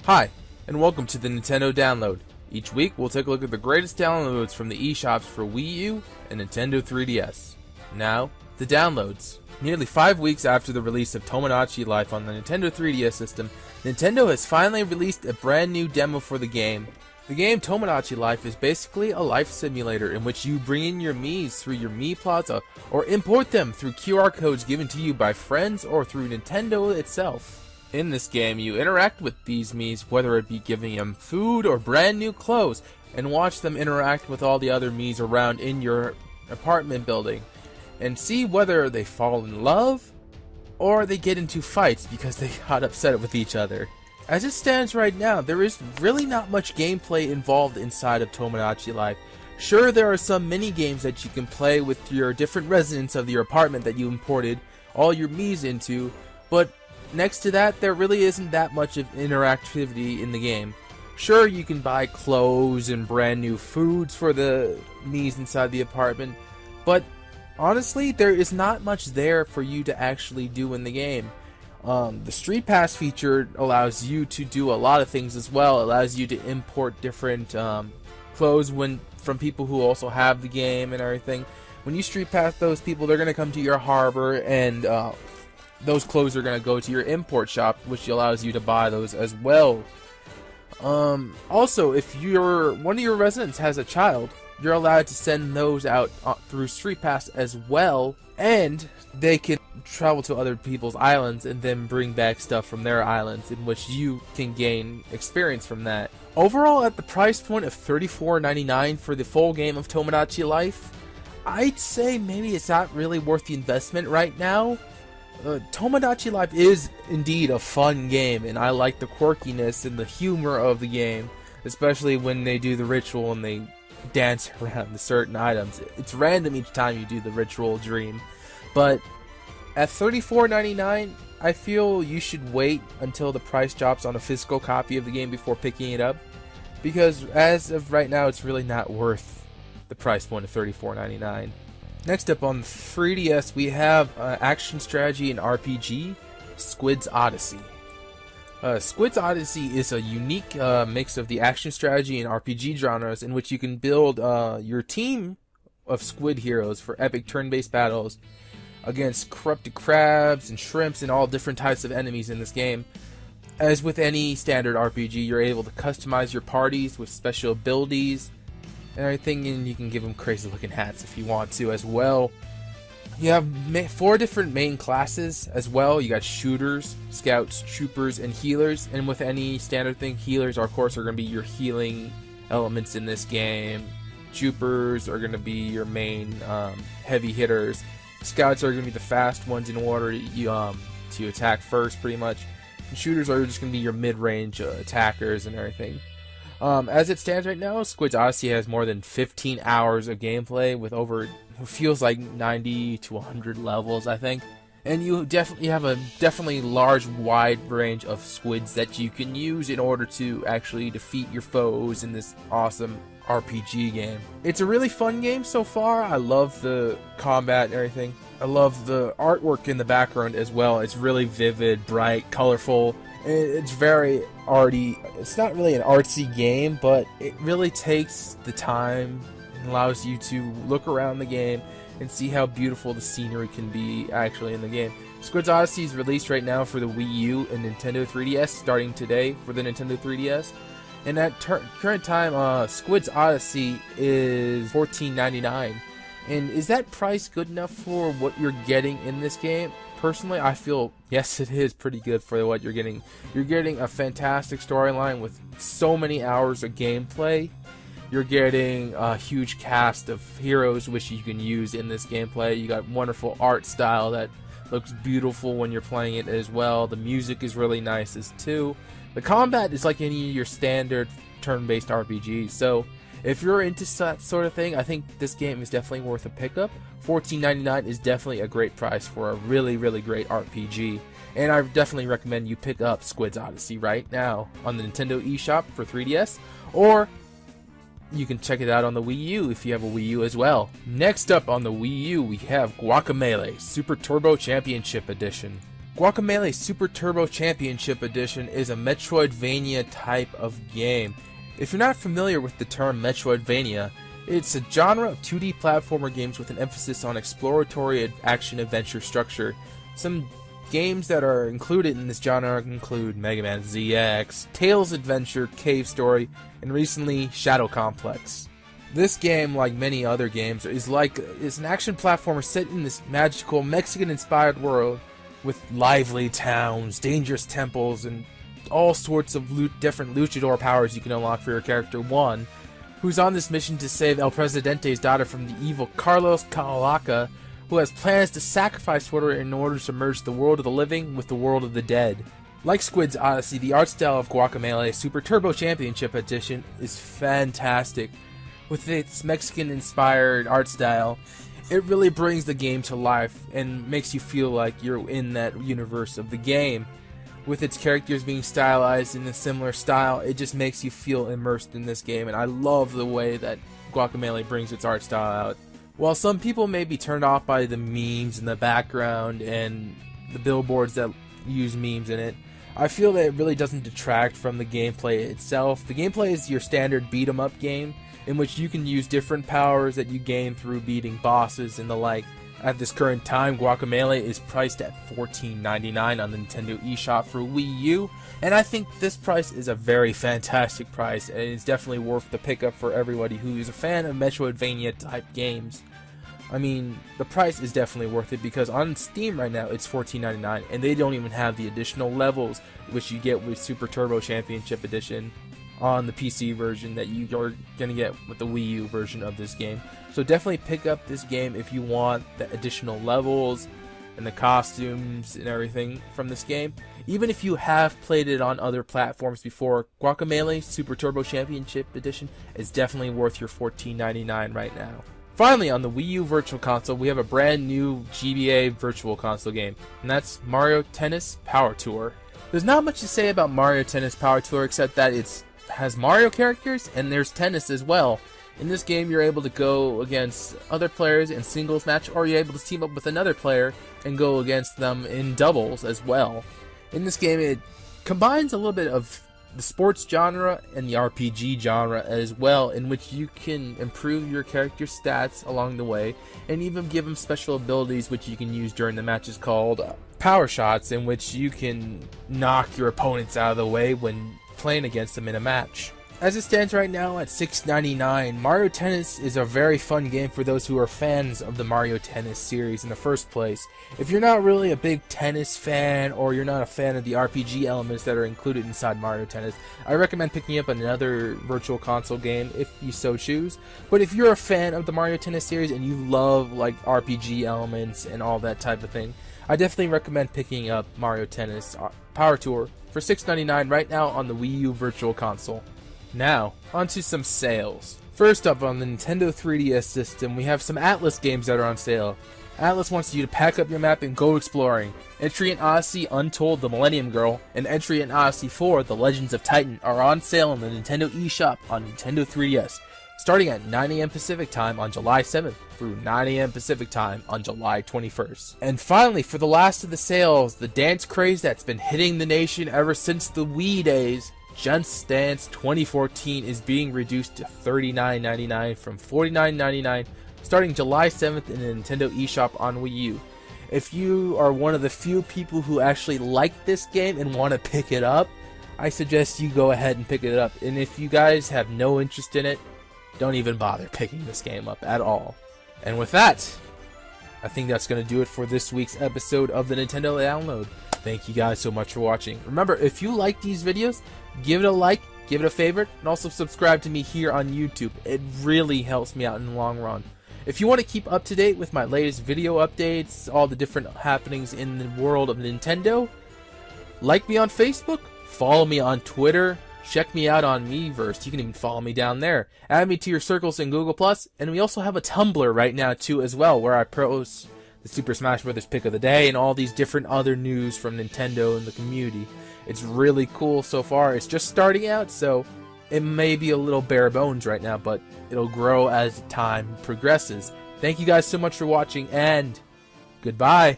Hi, and welcome to the Nintendo Download. Each week, we'll take a look at the greatest downloads from the eShops for Wii U and Nintendo 3DS. Now, the downloads. Nearly 5 weeks after the release of Tomodachi Life on the Nintendo 3DS system, Nintendo has finally released a brand new demo for the game. The game Tomodachi Life is basically a life simulator in which you bring in your Miis through your Mii Plaza or import them through QR codes given to you by friends or through Nintendo itself. In this game, you interact with these Miis, whether it be giving them food or brand new clothes, and watch them interact with all the other Miis around in your apartment building, and see whether they fall in love, or they get into fights because they got upset with each other. As it stands right now, there is really not much gameplay involved inside of Tomodachi Life. Sure, there are some mini games that you can play with your different residents of your apartment that you imported all your Miis into, but next to that, there really isn't that much of interactivity in the game. Sure, you can buy clothes and brand new foods for the Miis inside the apartment, but honestly, there is not much there for you to actually do in the game. The Street Pass feature allows you to do a lot of things as well. It allows you to import different clothes from people who also have the game and everything. When you Street Pass those people, they're going to come to your harbor, and those clothes are going to go to your import shop, which allows you to buy those as well. Also, if one of your residents has a child, you're allowed to send those out through Street Pass as well, and they can travel to other people's islands and then bring back stuff from their islands, in which you can gain experience from that. Overall, at the price point of $34.99 for the full game of Tomodachi Life, I'd say maybe it's not really worth the investment right now. Tomodachi Life is indeed a fun game, and I like the quirkiness and the humor of the game, especially when they do the ritual and they dance around the certain items. It's random each time you do the ritual dream, but at $34.99, I feel you should wait until the price drops on a physical copy of the game before picking it up, because as of right now, it's really not worth the price point of $34.99. Next up on the 3DS, we have action strategy and RPG, Squid's Odyssey. Squid's Odyssey is a unique mix of the action strategy and RPG genres, in which you can build your team of Squid heroes for epic turn-based battles against corrupted crabs and shrimps and all different types of enemies in this game. As with any standard RPG, you're able to customize your parties with special abilities and everything, and you can give them crazy looking hats if you want to as well. You have 4 different main classes as well. You got shooters, scouts, troopers, and healers. And with any standard thing, healers of course are going to be your healing elements in this game. Troopers are going to be your main heavy hitters. Scouts are going to be the fast ones in order to attack first, pretty much. And shooters are just going to be your mid-range attackers and everything. As it stands right now, Squid's Odyssey has more than 15 hours of gameplay with over, it feels like 90 to 100 levels, I think. And you definitely have a large, wide range of squids that you can use in order to actually defeat your foes in this awesome RPG game. It's a really fun game so far. I love the combat and everything. I love the artwork in the background as well. It's really vivid, bright, colorful. It's very arty. It's not really an artsy game, but it really takes the time and allows you to look around the game and see how beautiful the scenery can be actually in the game. Squid's Odyssey is released right now for the Wii U and Nintendo 3DS, starting today for the Nintendo 3DS. And at current time, Squid's Odyssey is $14.99. And is that price good enough for what you're getting in this game? Personally, I feel, yes, it is pretty good for what you're getting. You're getting a fantastic storyline with so many hours of gameplay. You're getting a huge cast of heroes which you can use in this gameplay. You got wonderful art style that looks beautiful when you're playing it as well. The music is really nice as too. The combat is like any of your standard turn-based RPGs. So if you're into that sort of thing, I think this game is definitely worth a pickup. $14.99 is definitely a great price for a really, really great RPG. And I definitely recommend you pick up Squid's Odyssey right now on the Nintendo eShop for 3DS, or you can check it out on the Wii U if you have a Wii U as well. Next up on the Wii U, we have Guacamelee Super Turbo Championship Edition. Guacamelee Super Turbo Championship Edition is a Metroidvania type of game. If you're not familiar with the term Metroidvania, it's a genre of 2D platformer games with an emphasis on exploratory action-adventure structure. Some games that are included in this genre include Mega Man ZX, Tales Adventure, Cave Story, and recently Shadow Complex. This game, like many other games, is an action platformer set in this magical Mexican-inspired world with lively towns, dangerous temples, and all sorts of different luchador powers you can unlock for your character 1, who's on this mission to save El Presidente's daughter from the evil Carlos Calaca, who has plans to sacrifice her in order to merge the world of the living with the world of the dead. Like Squid's Odyssey, the art style of Guacamelee Super Turbo Championship Edition is fantastic. With its Mexican-inspired art style, it really brings the game to life and makes you feel like you're in that universe of the game. With its characters being stylized in a similar style, it just makes you feel immersed in this game, and I love the way that Guacamelee brings its art style out. While some people may be turned off by the memes in the background and the billboards that use memes in it, I feel that it really doesn't detract from the gameplay itself. The gameplay is your standard beat-em-up game, in which you can use different powers that you gain through beating bosses and the like. At this current time, Guacamelee is priced at $14.99 on the Nintendo eShop for Wii U, and I think this price is a very fantastic price, and it's definitely worth the pickup for everybody who is a fan of Metroidvania type games. I mean, the price is definitely worth it because on Steam right now it's $14.99, and they don't even have the additional levels which you get with Super Turbo Championship Edition on the PC version that you are going to get with the Wii U version of this game. So definitely pick up this game if you want the additional levels and the costumes and everything from this game. Even if you have played it on other platforms before, Guacamelee Super Turbo Championship Edition is definitely worth your $14.99 right now. Finally, on the Wii U Virtual Console, we have a brand new GBA Virtual Console game, and that's Mario Tennis Power Tour. There's not much to say about Mario Tennis Power Tour except that it has Mario characters and there's tennis as well. In this game, you're able to go against other players in singles match, or you're able to team up with another player and go against them in doubles as well. In this game, it combines a little bit of the sports genre and the RPG genre as well, in which you can improve your character's stats along the way, and even give them special abilities which you can use during the matches called power shots, in which you can knock your opponents out of the way when playing against them in a match. As it stands right now at $6.99, Mario Tennis is a very fun game for those who are fans of the Mario Tennis series in the first place. If you're not really a big tennis fan, or you're not a fan of the RPG elements that are included inside Mario Tennis, I recommend picking up another Virtual Console game if you so choose. But if you're a fan of the Mario Tennis series and you love like RPG elements and all that type of thing, I definitely recommend picking up Mario Tennis Power Tour for $6.99 right now on the Wii U Virtual Console. Now, onto some sales. First up, on the Nintendo 3DS system, we have some Atlus games that are on sale. Atlus wants you to pack up your map and go exploring. Entry in Odyssey Untold the Millennium Girl and Entry in Odyssey 4 The Legends of Titan are on sale on the Nintendo eShop on Nintendo 3DS, starting at 9 AM Pacific Time on July 7th through 9 AM Pacific Time on July 21st. And finally, for the last of the sales, the dance craze that's been hitting the nation ever since the Wii days, Just Dance 2014 is being reduced to $39.99 from $49.99 starting July 7th in the Nintendo eShop on Wii U. If you are one of the few people who actually like this game and want to pick it up, I suggest you go ahead and pick it up. And if you guys have no interest in it, don't even bother picking this game up at all. And with that, I think that's going to do it for this week's episode of the Nintendo Download. Thank you guys so much for watching. Remember, if you like these videos, give it a like, give it a favorite, and also subscribe to me here on YouTube. It really helps me out in the long run. If you want to keep up to date with my latest video updates, all the different happenings in the world of Nintendo, like me on Facebook, follow me on Twitter, check me out on Miiverse. You can even follow me down there. Add me to your circles in Google+, and we also have a Tumblr right now too as well, where I post the Super Smash Bros. Pick of the day and all these different other news from Nintendo and the community. It's really cool so far. It's just starting out, so it may be a little bare bones right now, but it'll grow as time progresses. Thank you guys so much for watching, and goodbye.